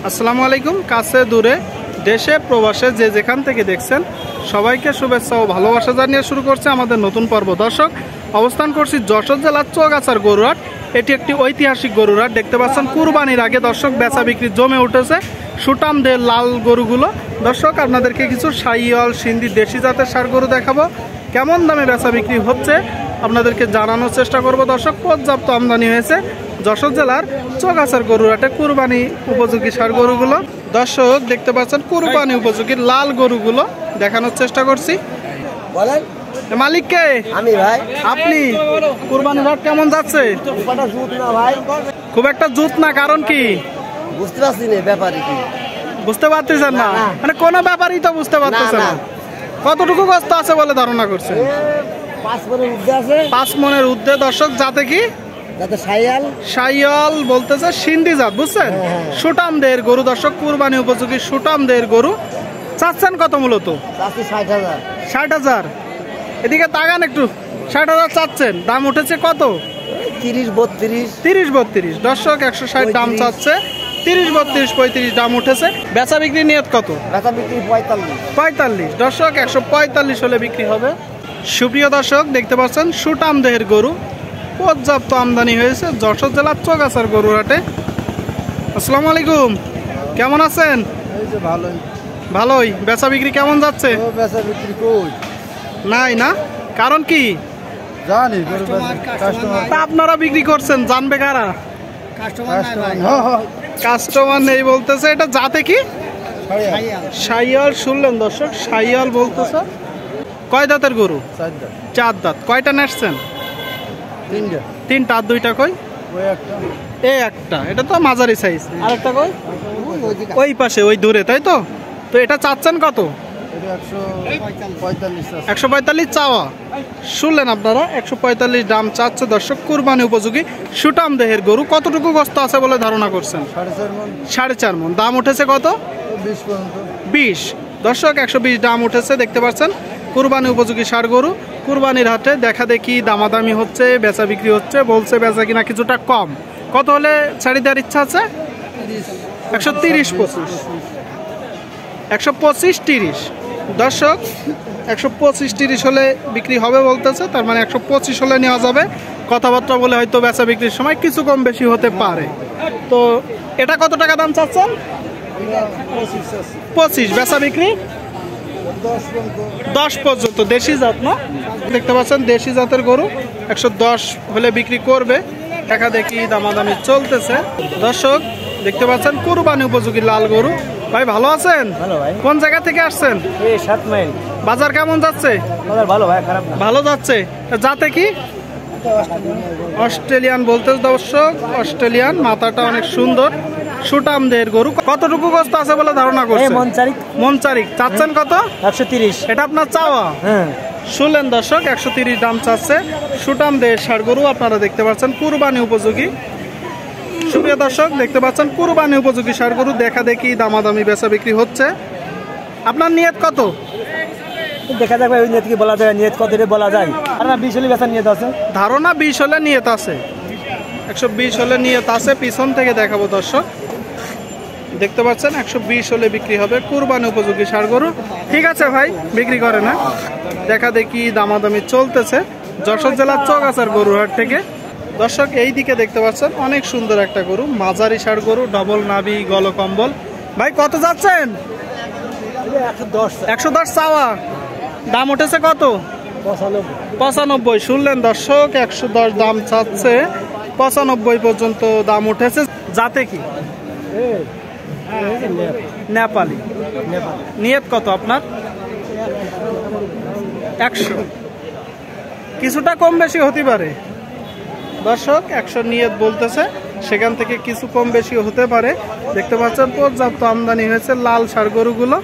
আসসালামু আলাইকুম। কাছে দূরে দেশে প্রবাসে যে যেখান থেকে দেখছেন সবাইকে শুভেচ্ছা ও ভালোবাসা জানিয়ে শুরু করছে আমাদের নতুন পর্ব। দর্শক, অবস্থান করছি যশোর জেলার চৌগাছার গরুহাট। এটি একটি ঐতিহাসিক গরুহাট। দেখতে পাচ্ছেন কুরবানির আগে দর্শক বেচা বিক্রি জমে উঠেছে সুটামদের লাল গরুগুলো। দর্শক, আপনাদেরকে কিছু শাহিওয়াল সিন্ধি দেশি জাতের ষাঁড় গরু দেখাবো। কেমন দামে বেচা বিক্রি হচ্ছে আপনাদেরকে জানানোর চেষ্টা করব। দর্শক, পর্যাপ্ত আমদানি হয়েছে যশোর জেলার চৌগাছার গরুহাটে কুরবানি উপযোগী ষাঁড় গরুগুলো। দর্শক, দেখতে পাচ্ছেন কুরবানি উপযোগী লাল গরুগুলো দেখানোর চেষ্টা করছি। বলেন মালিককে আমি ভাই। আপনি কুরবানির হাট কেমন যাচ্ছে? ভাই খুব একটা জুত না, কারণ কি বুঝতে পারছি না ব্যাপারে কি বুঝতে পারতেছেন না? মানে কোনো ব্যাপারই তো বুঝতে পারতেছেন না। কতটুকু কষ্ট আছে বলে ধারণা করছে? 5 মনের উদ্দে আছে। 5 মনের ঊর্ধ্বে। দর্শক, যাতে কি যাতে শাইয়াল শাহিওয়াল বলতেছে সিন্ধি জাত, বুঝছেন? সুটামদের গরু দর্শক, কুরবানি উপযোগী সুটামদের গরু। চাচ্ছেন কত মূলত? 60,000। 60,000। এদিকে তাকান একটু। 60,000 চাচ্ছেন, দাম উঠেছে কত? 30-32। দর্শক, 160 দাম চাচ্ছে, 30, 32, 35 দাম উঠেছে। বেচা বিক্রি নিয়ত কত? বেচা বিক্রি 45। দর্শক, 145 হলে বিক্রি হবে। সুপ্রিয় দর্শক, দেখতে পাচ্ছেন সুটাম দেহের গরু পর্যাপ্ত আমদানি হয়েছে যশোর জেলার চৌগাছার গরুহাটে। আসসালামু আলাইকুম, কেমন আছেন? এই যে ভালোই। ভালোই। বেচা বিক্রি কেমন যাচ্ছে? বেচা বিক্রি কই নাই না, কারণ কি জানি তা আপনারা বিক্রি করছেন, জানবে কারা? কাস্টমার নেই বলতেছে। এটা জাতে কি? শাহিওয়াল। শুনলেন দর্শক, শাহিওয়াল বলতেছে। কয় দাঁতের গরু? 4 দাঁত। কয়টা নেসছেন? 3টা। আর 2টা কই? এই একটা, এটা তো মাঝারি সাইজ। আর একটা কই? ওই পাশে, ওই দূরে, তাই তো? তো এটা চাচ্ছেন কত? 145 চাওয়া। শুনলেন আপনারা, 145 দাম চাচ্ছে দর্শক। কুরবানি উপযোগী সুটাম দেহের গরু। কতটুকু গোস্ত আছে বলে ধারণা করছেন? 4.5 মণ। দাম উঠেছে কত? 20। দর্শক, 120 দাম উঠেছে। দেখতে পাচ্ছেন কুরবানি উপযোগী ষাঁড় গরু। কুরবানির হাটে দেখা দেখি দামাদামি হচ্ছে, বেচা বিক্রি হচ্ছে। বলছে বেচা কিনা কিছুটা কম। কত হলে ছাড়ি দেওয়ার ইচ্ছা আছে? 130-25। 125-30। দর্শক, 125-30 হলে বিক্রি হবে বলতেছে। তার মানে 125 হলে নেওয়া যাবে। কথাবার্তা বলে হয়তো বেচা বিক্রির সময় কিছু কম বেশি হতে পারে। তো এটা কত টাকা দাম চাচ্ছেন? 25। বেচা বিক্রি 10 পর্যন্ত। দেশি জাত না? দেখতে পাচ্ছেন দেশি জাতের গরু 110 হলে বিক্রি করবে। দেখা দেখি দামাদামি চলতেছে। দর্শক, দেখতে পাচ্ছেন কুরবানি উপযোগী লাল গরু। ভাই ভালো আছেন? কোন জায়গা থেকে আসছেন? 7 মাইল। বাজার কেমন যাচ্ছে? ভালো ভাই, খারাপ না। ভালো যাচ্ছে। যাতে কি? অস্ট্রেলিয়ান বলতে দর্শক, অস্ট্রেলিয়ান। মাথাটা অনেক সুন্দর। সুটামদের গরু। কতটুকু গোস্ত আছে বলে ধারণা করছেন? মন চারিক। চাচ্ছেন কত? 130। এটা আপনার চাওয়া? শুনলেন দর্শক, 130 দাম চাচ্ছে সুটামদের ষাঁড় গরু। আপনারা দেখতে পাচ্ছেন কুরবানি উপযোগী। সুপ্রিয় দর্শক, দেখতে পাচ্ছেন কুরবানি উপযোগী ষাঁড় গরু। দেখা দেখি দামাদামি বেচা বিক্রি হচ্ছে। আপনার নিয়ত কত? দেখা যাক ভাই, ওই নিয়ত কি বলা যায়? নিয়ত কত বলা যায়? আর না 20 হলে বেচার নিয়ত আছে। ধারণা 20 হলে নিয়ত আছে। 120 হলে নিয়ত আছে। পিছন থেকে দেখাবো দর্শক। দেখতে পাচ্ছেন 120 হলে বিক্রি হবে কুরবানি উপযোগী ষাঁড় গরু। ঠিক আছে ভাই, বিক্রি করে না। দেখা দেখি দামাদামি চলতেছে যশোর জেলার চৌগাছার গরুহাট থেকে। দর্শক, এই দিকে দেখতে পাচ্ছেন অনেক সুন্দর একটা গরু, মাঝারি ষাঁড় গরু, ডবল নাভি, গলকম্বল। ভাই কত যাচ্ছেন? 110 চাওয়া। দাম উঠেছে কত? 95। শুনলেন দর্শক, 110 দাম চাচ্ছে, 95 পর্যন্ত দাম উঠেছে। যাতে কি? নেপালি। নিয়ত কত আপনার? 100। কিছুটা কম বেশি হতে পারে দর্শক। 100 নিয়ত বলতেছে, সেখান থেকে কিছু কম বেশি হতে পারে। দেখতে পাচ্ছেন পর্যাপ্ত আমদানি হয়েছে লাল ষাঁড় গরুগুলো।